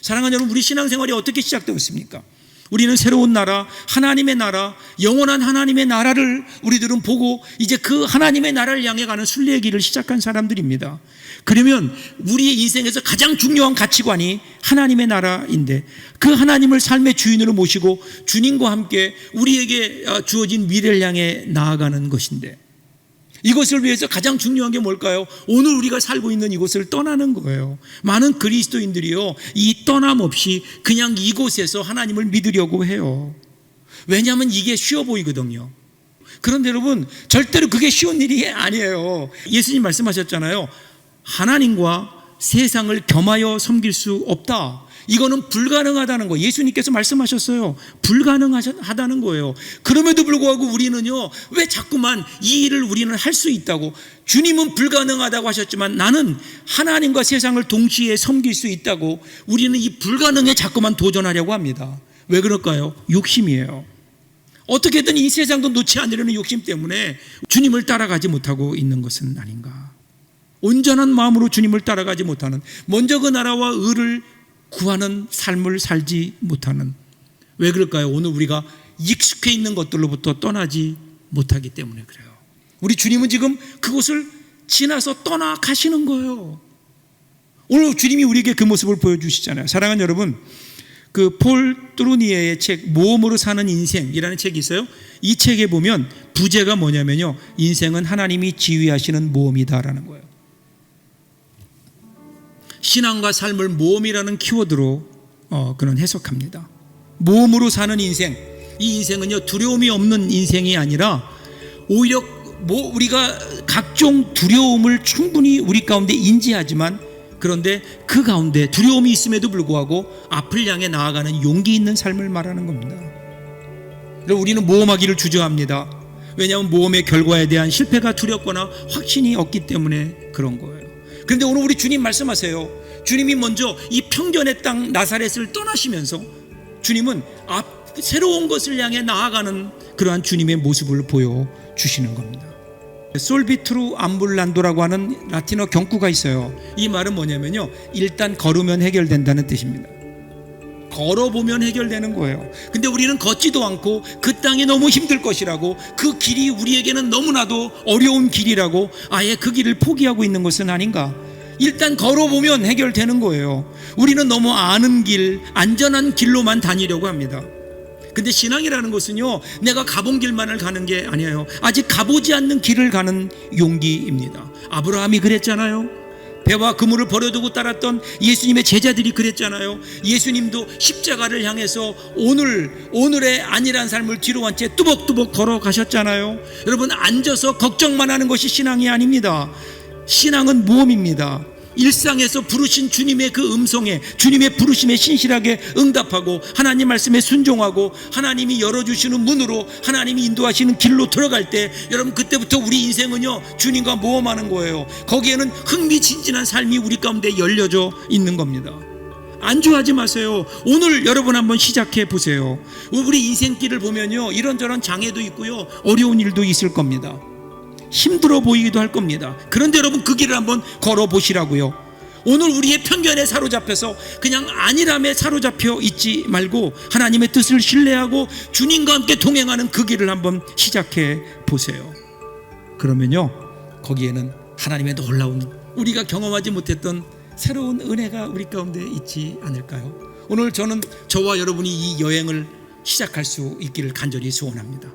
사랑하는 여러분, 우리 신앙생활이 어떻게 시작되었습니까? 우리는 새로운 나라, 하나님의 나라, 영원한 하나님의 나라를 우리들은 보고 이제 그 하나님의 나라를 향해 가는 순례의 길을 시작한 사람들입니다. 그러면 우리의 인생에서 가장 중요한 가치관이 하나님의 나라인데, 그 하나님을 삶의 주인으로 모시고 주님과 함께 우리에게 주어진 미래를 향해 나아가는 것인데, 이것을 위해서 가장 중요한 게 뭘까요? 오늘 우리가 살고 있는 이곳을 떠나는 거예요. 많은 그리스도인들이요, 이 떠남 없이 그냥 이곳에서 하나님을 믿으려고 해요. 왜냐하면 이게 쉬워 보이거든요. 그런데 여러분, 절대로 그게 쉬운 일이 아니에요. 예수님 말씀하셨잖아요. 하나님과 세상을 겸하여 섬길 수 없다. 이거는 불가능하다는 거예요. 예수님께서 말씀하셨어요. 불가능하다는 거예요. 그럼에도 불구하고 우리는요, 왜 자꾸만 이 일을 우리는 할 수 있다고, 주님은 불가능하다고 하셨지만 나는 하나님과 세상을 동시에 섬길 수 있다고, 우리는 이 불가능에 자꾸만 도전하려고 합니다. 왜 그럴까요? 욕심이에요. 어떻게든 이 세상도 놓지 않으려는 욕심 때문에 주님을 따라가지 못하고 있는 것은 아닌가. 온전한 마음으로 주님을 따라가지 못하는, 먼저 그 나라와 의를 구하는 삶을 살지 못하는, 왜 그럴까요? 오늘 우리가 익숙해 있는 것들로부터 떠나지 못하기 때문에 그래요. 우리 주님은 지금 그곳을 지나서 떠나가시는 거예요. 오늘 주님이 우리에게 그 모습을 보여주시잖아요. 사랑하는 여러분, 그 폴 뚜루니에의 책 모험으로 사는 인생이라는 책이 있어요. 이 책에 보면 부제가 뭐냐면요, 인생은 하나님이 지휘하시는 모험이다라는 거예요. 신앙과 삶을 모험이라는 키워드로 그는 해석합니다. 모험으로 사는 인생, 이 인생은요, 두려움이 없는 인생이 아니라 오히려 우리가 각종 두려움을 충분히 우리 가운데 인지하지만, 그런데 그 가운데 두려움이 있음에도 불구하고 앞을 향해 나아가는 용기 있는 삶을 말하는 겁니다. 우리는 모험하기를 주저합니다. 왜냐하면 모험의 결과에 대한 실패가 두렵거나 확신이 없기 때문에 그런 거예요. 그런데 오늘 우리 주님 말씀하세요. 주님이 먼저 이 평전의 땅 나사렛을 떠나시면서 주님은 새로운 것을 향해 나아가는 그러한 주님의 모습을 보여주시는 겁니다. 솔비트루 암불란도라고 하는 라틴어 경구가 있어요. 이 말은 뭐냐면요, 일단 걸으면 해결된다는 뜻입니다. 걸어보면 해결되는 거예요. 근데 우리는 걷지도 않고 그 땅이 너무 힘들 것이라고, 그 길이 우리에게는 너무나도 어려운 길이라고 아예 그 길을 포기하고 있는 것은 아닌가. 일단 걸어보면 해결되는 거예요. 우리는 너무 아는 길, 안전한 길로만 다니려고 합니다. 근데 신앙이라는 것은요, 내가 가본 길만을 가는 게 아니에요. 아직 가보지 않는 길을 가는 용기입니다. 아브라함이 그랬잖아요. 배와 그물을 버려두고 따랐던 예수님의 제자들이 그랬잖아요. 예수님도 십자가를 향해서 오늘의 안일한 삶을 뒤로 한 채 뚜벅뚜벅 걸어가셨잖아요. 여러분, 앉아서 걱정만 하는 것이 신앙이 아닙니다. 신앙은 모험입니다. 일상에서 부르신 주님의 그 음성에, 주님의 부르심에 신실하게 응답하고 하나님 말씀에 순종하고 하나님이 열어주시는 문으로, 하나님이 인도하시는 길로 들어갈 때, 여러분, 그때부터 우리 인생은요, 주님과 모험하는 거예요. 거기에는 흥미진진한 삶이 우리 가운데 열려져 있는 겁니다. 안주하지 마세요. 오늘 여러분 한번 시작해 보세요. 우리 인생길을 보면요, 이런저런 장애도 있고요, 어려운 일도 있을 겁니다. 힘들어 보이기도 할 겁니다. 그런데 여러분, 그 길을 한번 걸어보시라고요. 오늘 우리의 편견에 사로잡혀서 그냥 안일함에 사로잡혀 있지 말고 하나님의 뜻을 신뢰하고 주님과 함께 동행하는 그 길을 한번 시작해 보세요. 그러면요, 거기에는 하나님의 놀라운, 우리가 경험하지 못했던 새로운 은혜가 우리 가운데 있지 않을까요? 오늘 저는 저와 여러분이 이 여행을 시작할 수 있기를 간절히 소원합니다.